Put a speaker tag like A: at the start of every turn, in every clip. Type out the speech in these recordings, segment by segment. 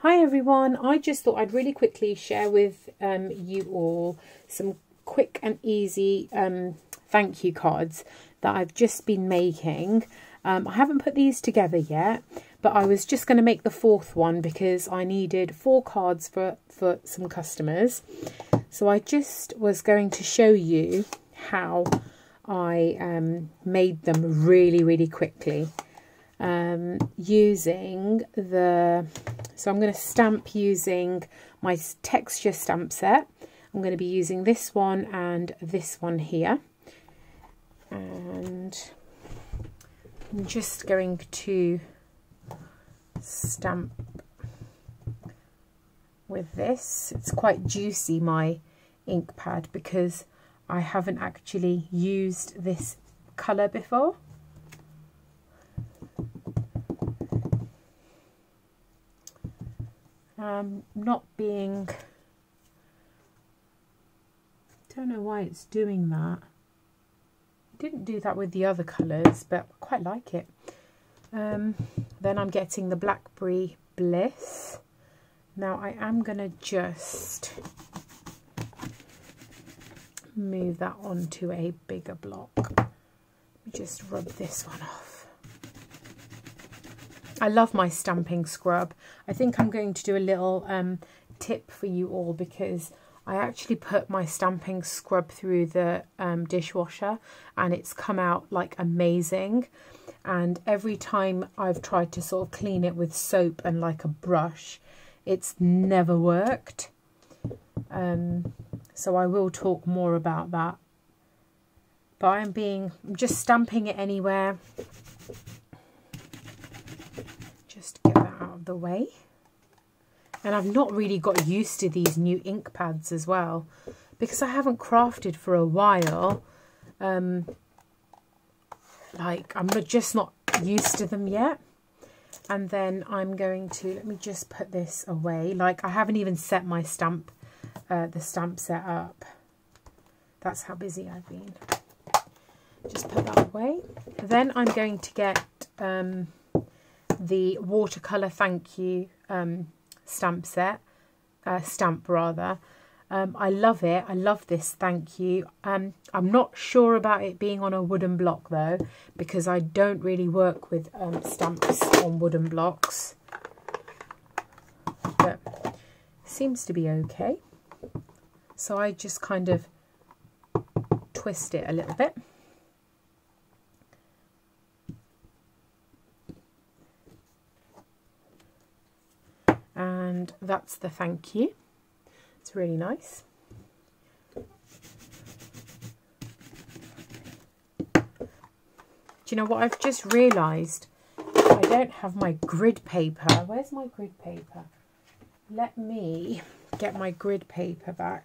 A: Hi everyone, I just thought I'd really quickly share with you all some quick and easy thank you cards that I've just been making. I haven't put these together yet, but I was just going to make the fourth one because I needed 4 cards for some customers. So I just was going to show you how I made them really quickly. Using so I'm going to stamp using my texture stamp set. I'm going to be using this one and this one here, and I'm just going to stamp with this. It's quite juicy, my ink pad, because I haven't actually used this colour before. Don't know why it's doing that. It didn't do that with the other colours, but I quite like it. Then I'm getting the Blackberry Bliss. Now I am going to just move that onto a bigger block. Let me just rub this one off. I love my stamping scrub. I think I'm going to do a little tip for you all, because I actually put my stamping scrub through the dishwasher and it's come out like amazing. And every time I've tried to sort of clean it with soap and like a brush, it's never worked. So I will talk more about that. But I'm just stamping it anywhere. Just get that out of the way. And I've not really got used to these new ink pads as well, because I haven't crafted for a while. Like, I'm just not used to them yet. And then I'm going to, let me just put this away. Like, I haven't even set my the stamp set up. That's how busy I've been. Just put that away. Then I'm going to get the watercolour thank you stamp rather. I love it. I love this thank you. I'm not sure about it being on a wooden block though, because I don't really work with stamps on wooden blocks, but it seems to be okay. So I just kind of twist it a little bit. And that's the thank you. It's really nice. Do you know what I've just realised? I don't have my grid paper. Where's my grid paper? Let me get my grid paper back,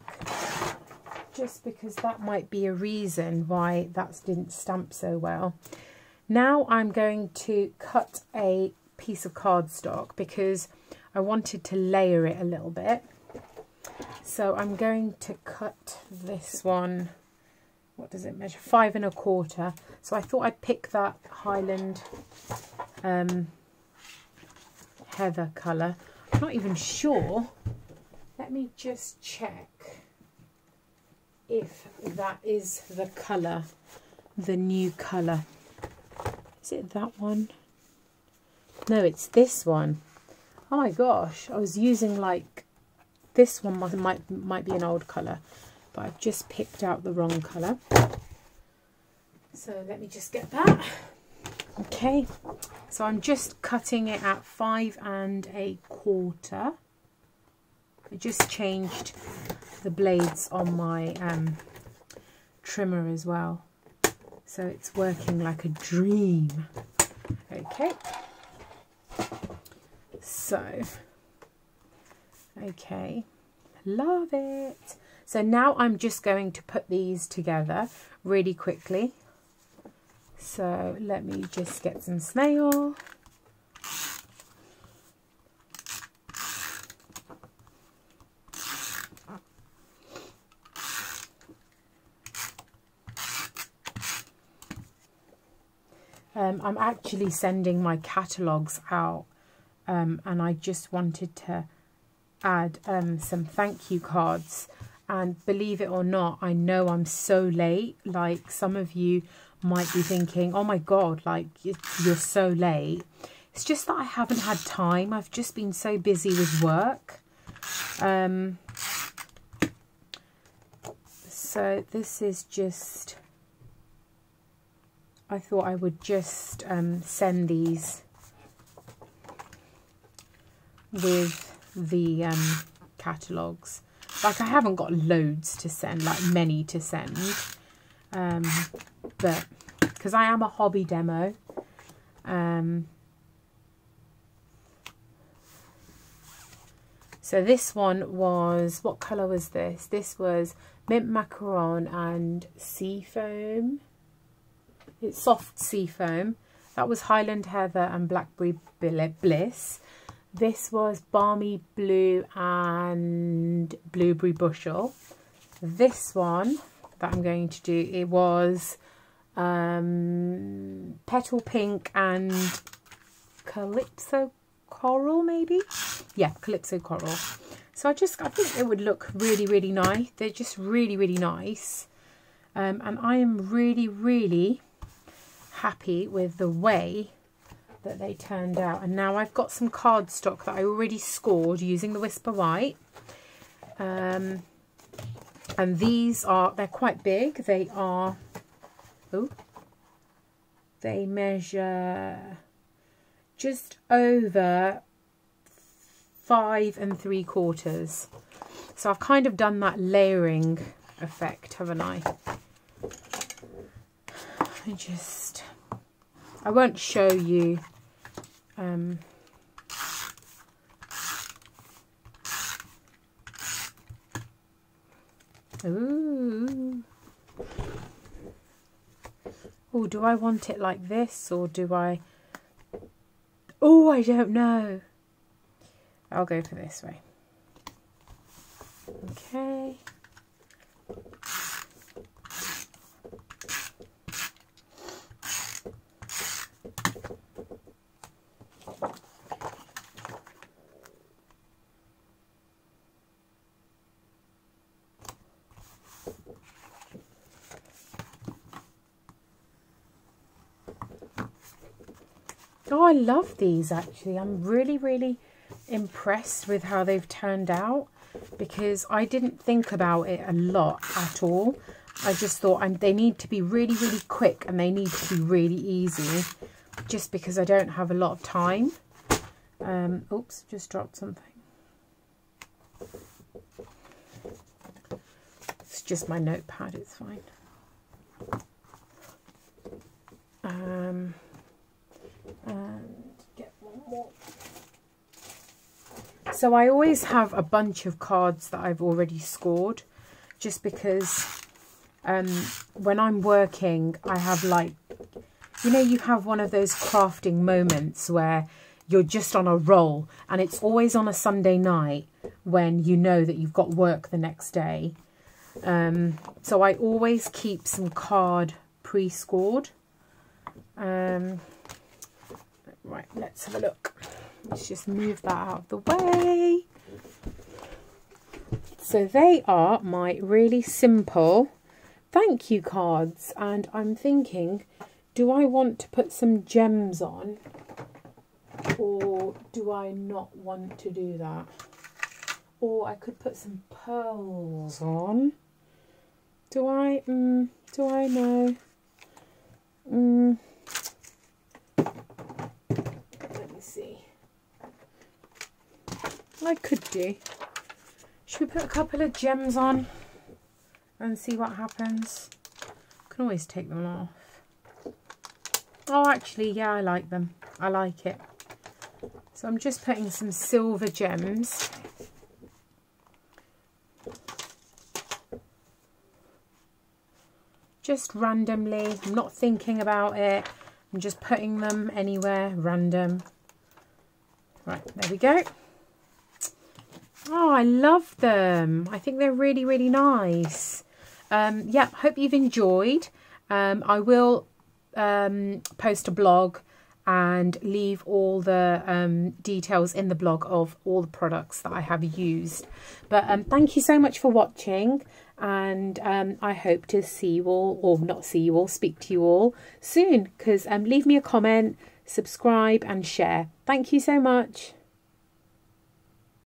A: just because that might be a reason why that didn't stamp so well. Now I'm going to cut a piece of cardstock because I wanted to layer it a little bit. So I'm going to cut this one. What does it measure? 5 1/4. So I thought I'd pick that Highland heather colour. I'm not even sure. Let me just check if that is the colour, the new colour. Is it that one? No, it's this one. Oh my gosh, I was using like, this one might be an old colour, but I've just picked out the wrong colour. So let me just get that. Okay, so I'm just cutting it at 5 1/4. I just changed the blades on my trimmer as well, so it's working like a dream. Okay. So, okay, love it. So now I'm just going to put these together really quickly. So let me just get some snail. I'm actually sending my catalogues out and I just wanted to add some thank you cards. And believe it or not, I know I'm so late. Like, some of you might be thinking, oh my God, like, you're so late. It's just that I haven't had time. I've just been so busy with work. So this is just, I thought I would just send these with the catalogues. Like, I haven't got loads to send, like many to send, but because I am a hobby demo, so this one was, what colour was this? This was mint macaron and sea foam. It's soft sea foam. That was Highland Heather and Blackberry Bliss. This was Balmy Blue and Blueberry Bushel. This one that I'm going to do, it was Petal Pink and Calypso Coral, maybe? Yeah, Calypso Coral. So I think it would look really, really nice. They're just really, really nice. And I am really, really happy with the way that they turned out. And now I've got some cardstock that I already scored using the Whisper White. And these are, they're quite big. They are, they measure just over 5 3/4. So I've kind of done that layering effect, haven't I? I won't show you ooh. Oh, do I want it like this, or do I... Oh, I don't know. I'll go for this way. Okay. Oh, I love these actually. I'm really, really impressed with how they've turned out, because I didn't think about it a lot at all. I just thought they need to be really, really quick, and they need to be really easy, just because I don't have a lot of time. Oops, just dropped something. It's just my notepad, it's fine. And get one more. So I always have a bunch of cards that I've already scored, just because when I'm working, I have, like, you know, you have one of those crafting moments where you're just on a roll, and it's always on a Sunday night when you know that you've got work the next day. So I always keep some card pre-scored. Right, let's have a look. Let's just move that out of the way. So they are my really simple thank you cards, and I'm thinking, do I want to put some gems on, or do I not want to do that? Or I could put some pearls on. Do I know? Let me see. I could do. Should we put a couple of gems on and see what happens? I can always take them off. Oh, actually, yeah, I like them. I like it. So I'm just putting some silver gems. Just randomly. I'm not thinking about it. I'm just putting them anywhere random. Right, there we go. Oh, I love them. I think they're really, really nice. Yeah, hope you've enjoyed. I will post a blog and leave all the details in the blog of all the products that I have used. But thank you so much for watching, and I hope to see you all, or not see you all, speak to you all soon, because leave me a comment, subscribe and share. Thank you so much.